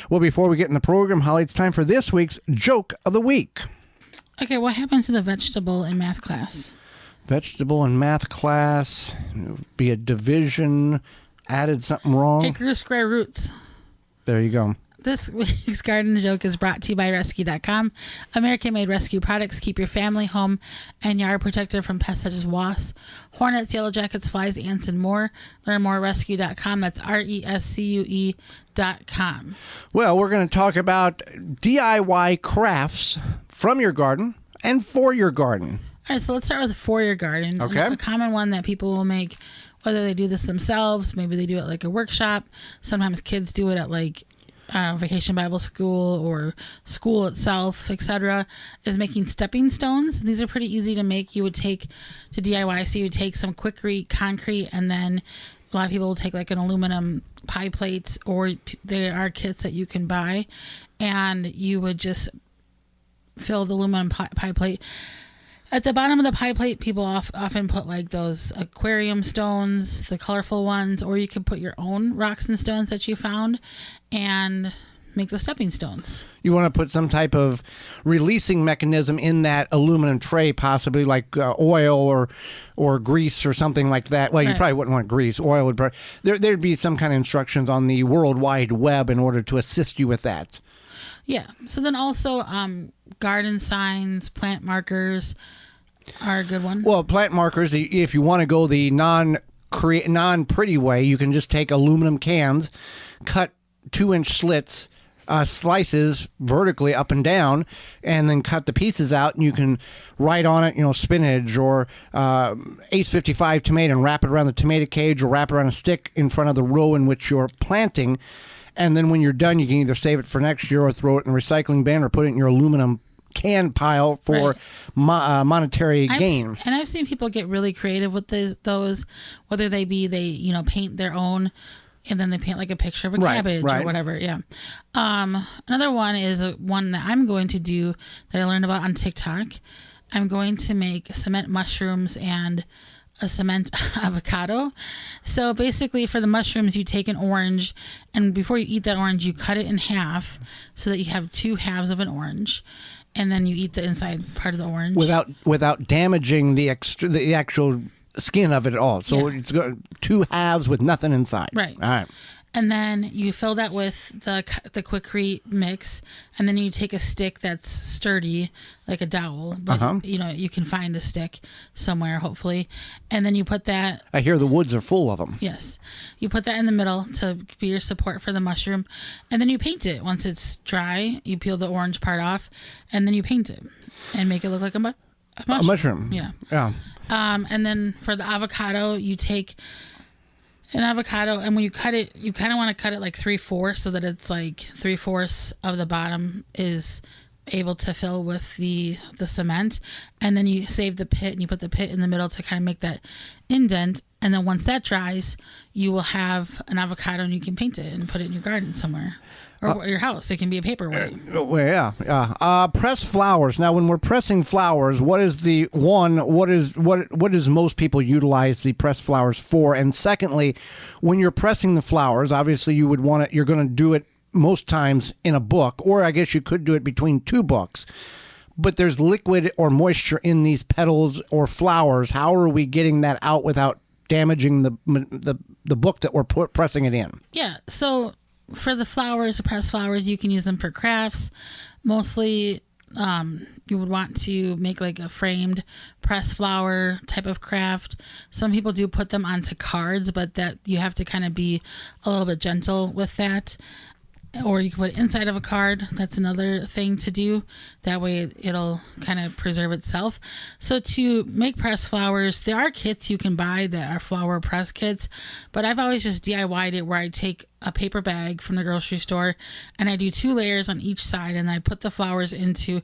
Well, before we get in the program, Holly, it's time for this week's Joke of the Week. Okay, what happens to the vegetable in math class? Vegetable in math class, be a division, added something wrong. It grew square roots. There you go. This week's garden joke is brought to you by Rescue.com. American-made rescue products keep your family, home, and yard protected from pests such as wasps, hornets, yellow jackets, flies, ants, and more. Learn more at Rescue.com. That's RESCUE.com. Well, we're going to talk about DIY crafts from your garden and for your garden. All right, so let's start with for your garden. Okay. And a common one that people will make, whether they do this themselves, maybe they do it like a workshop. Sometimes kids do it at like Vacation Bible School or school itself, etc., is making stepping stones. These are pretty easy to make. You would take to DIY, so you would take some quick concrete, and then a lot of people will take like an aluminum pie plate, or there are kits that you can buy, and you would just fill the aluminum pie plate. At the bottom of the pie plate, people often put like those aquarium stones, the colorful ones, or you could put your own rocks and stones that you found and make the stepping stones. You want to put some type of releasing mechanism in that aluminum tray, possibly like oil or grease or something like that. Well, you probably wouldn't want grease. Oil would probably, there'd be some kind of instructions on the World Wide Web in order to assist you with that. Yeah. So then also garden signs, plant markers are a good one. Well, plant markers, if you want to go the non-pretty way, you can just take aluminum cans, cut 2-inch slits, slices vertically up and down, and then cut the pieces out, and you can write on it, spinach or H55 tomato, and wrap it around the tomato cage or wrap it around a stick in front of the row in which you're planting. And then when you're done, you can either save it for next year or throw it in a recycling bin or put it in your aluminum can pile for monetary gain. And I've seen people get really creative with those, whether they paint their own, and then they paint like a picture of a cabbage or whatever. Yeah. Another one is one that I'm going to do that I learned about on TikTok. I'm going to make cement mushrooms and a cement avocado. So basically for the mushrooms, you take an orange, and before you eat that orange, you cut it in half so that you have 2 halves of an orange, and then you eat the inside part of the orange without damaging the actual skin of it at all. So it's got 2 halves with nothing inside. Right. All right. And then you fill that with the Quikrete mix, and then you take a stick that's sturdy, like a dowel, but you can find a stick somewhere, hopefully, and then you put that. I hear the woods are full of them. Yes, you put that in the middle to be your support for the mushroom, and then you paint it. Once it's dry, you peel the orange part off, and then you paint it and make it look like a mushroom. A mushroom. Yeah. Yeah. And then for the avocado, you take an avocado, and when you cut it, you kind of want to cut it like 3/4 so that it's like 3/4 of the bottom is able to fill with the cement, and then you save the pit and you put the pit in the middle to kind of make that indent, and then once that dries, you will have an avocado and you can paint it and put it in your garden somewhere. Or your house. It can be a paperweight. Yeah. Press flowers. Now, when we're pressing flowers, what is most people utilize the pressed flowers for? And secondly, when you're pressing the flowers, obviously you're going to do it most times in a book, or I guess you could do it between 2 books. But there's liquid or moisture in these petals or flowers. How are we getting that out without damaging the book that we're pressing it in? Yeah. So for the flowers, the pressed flowers, you can use them for crafts. Mostly, you would want to make like a framed pressed flower type of craft. Some people do put them onto cards, but that you have to kind of be a little bit gentle with that. Or you can put it inside of a card. That's another thing to do. That way it'll kind of preserve itself. So to make pressed flowers, there are kits you can buy that are flower press kits, but I've always just DIY'd it where I take a paper bag from the grocery store and I do 2 layers on each side, and I put the flowers into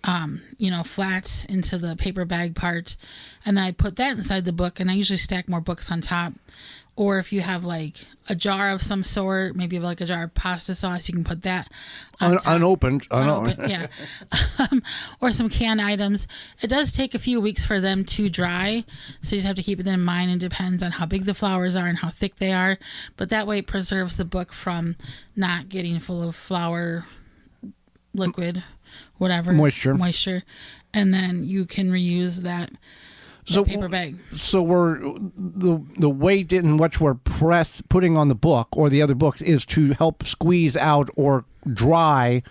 flat into the paper bag part, and then I put that inside the book, and I usually stack more books on top. Or if you have like a jar of some sort, maybe you have like a jar of pasta sauce, you can put that on top. Unopened. Yeah. Or some canned items. It does take a few weeks for them to dry, so you just have to keep it in mind. It depends on how big the flowers are and how thick they are, but that way it preserves the book from not getting full of flour liquid, whatever, moisture, and then you can reuse that paper bag. So we're the weight in which we're putting on the book or the other books is to help squeeze out or dry.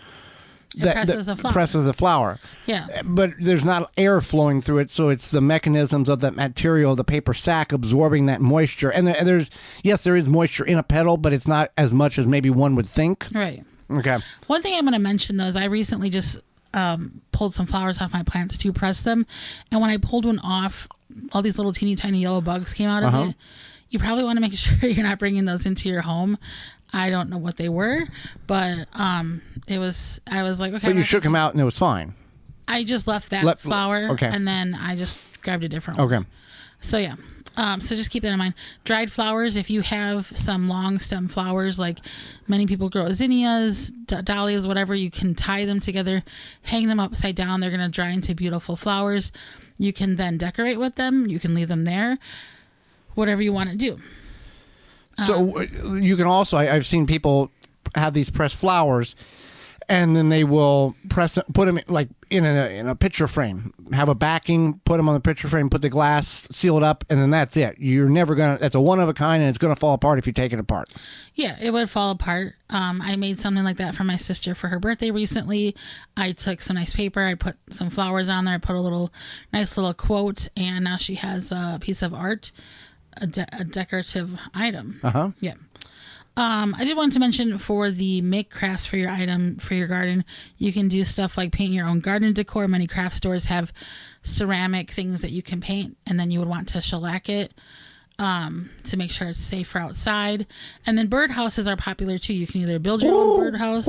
Presses the flour. Yeah. But there's not air flowing through it, so it's the mechanisms of that material, the paper sack, absorbing that moisture. And there is moisture in a petal, but it's not as much as maybe one would think. Right. Okay. One thing I'm going to mention, though, is I recently just pulled some flowers off my plants to press them. And when I pulled one off, all these little teeny tiny yellow bugs came out of it. You probably want to make sure you're not bringing those into your home. I don't know what they were, but I was like, okay. But you shook them out and it was fine. I just left that flower, okay, and then I just grabbed a different one. Okay. So yeah. So just keep that in mind. Dried flowers, if you have some long stem flowers, like many people grow zinnias, dahlias, whatever, you can tie them together, hang them upside down. They're going to dry into beautiful flowers. You can then decorate with them. You can leave them there, whatever you want to do. So you can also, I've seen people have these pressed flowers, and then they will put them like in a picture frame, have a backing, put them on the picture frame, put the glass, seal it up, and then that's it. You're never gonna. That's a one of a kind, and it's gonna fall apart if you take it apart. Yeah, it would fall apart. I made something like that for my sister for her birthday recently. I took some nice paper, I put some flowers on there, I put a nice little quote, and now she has a piece of art, a decorative item. Yeah. I did want to mention for the make crafts for your garden, you can do stuff like paint your own garden decor. Many craft stores have ceramic things that you can paint, and then you would want to shellac it to make sure it's safe for outside. And then birdhouses are popular too. You can either build your own birdhouse.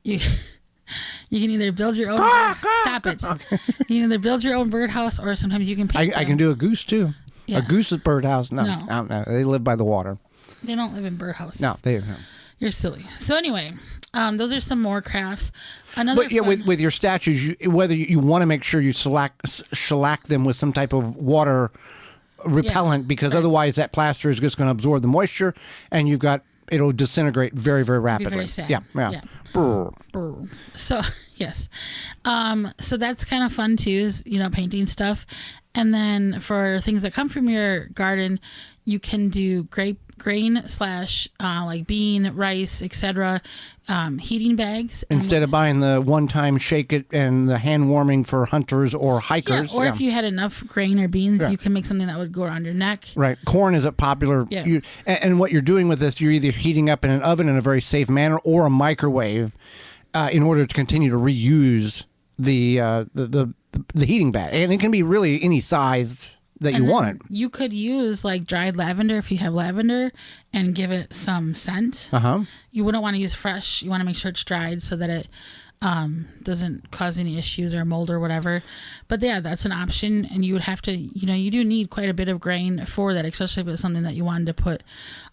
You can either build your own. Stop it. Okay. You can either build your own birdhouse, or sometimes you can paint. I can do a goose too. Yeah. A goose's birdhouse. No, they live by the water. They don't live in birdhouses. No, they don't. You're silly. So anyway, those are some more crafts. But yeah, with your statues, whether you want to make sure you shellac them with some type of water repellent, because otherwise that plaster is just going to absorb the moisture, and it'll disintegrate very, very rapidly. Be very sad. Yeah. Brr. So yes, so that's kind of fun too. Is painting stuff, and then for things that come from your garden, you can do grain / like bean, rice, etc. Heating bags instead of buying the one-time shake it and the hand warming for hunters or hikers. Yeah, or if you had enough grain or beans, you can make something that would go around your neck. Right, corn is a popular. Yeah. And what you're doing with this, you're either heating up in an oven in a very safe manner or a microwave, in order to continue to reuse the heating bag, and it can be really any size that you want it. You could use like dried lavender if you have lavender and give it some scent. You wouldn't want to use fresh. You want to make sure it's dried so that it doesn't cause any issues or mold or whatever. But yeah, that's an option, and you would have to, you do need quite a bit of grain for that, especially if it's something that you wanted to put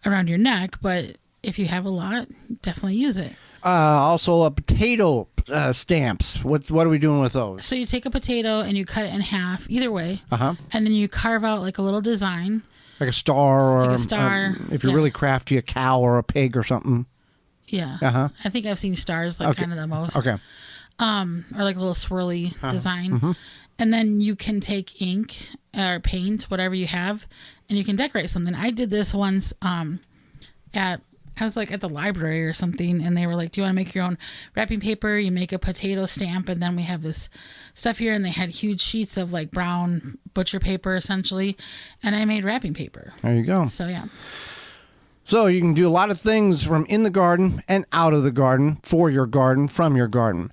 around your neck. But if you have a lot, definitely use it. Also, a potato stamps. What are we doing with those? So you take a potato and you cut it in half, either way, and then you carve out like a little design, like a star, or if you're really crafty, a cow or a pig or something. Yeah. I think I've seen stars kind of the most. Okay. Or like a little swirly design, and then you can take ink or paint, whatever you have, and you can decorate something. I did this once I was like at the library or something, and they were like, do you want to make your own wrapping paper? You make a potato stamp, and then we have this stuff here, and they had huge sheets of like brown butcher paper essentially, and I made wrapping paper. There you go. So yeah. So you can do a lot of things from in the garden and out of the garden, for your garden, from your garden.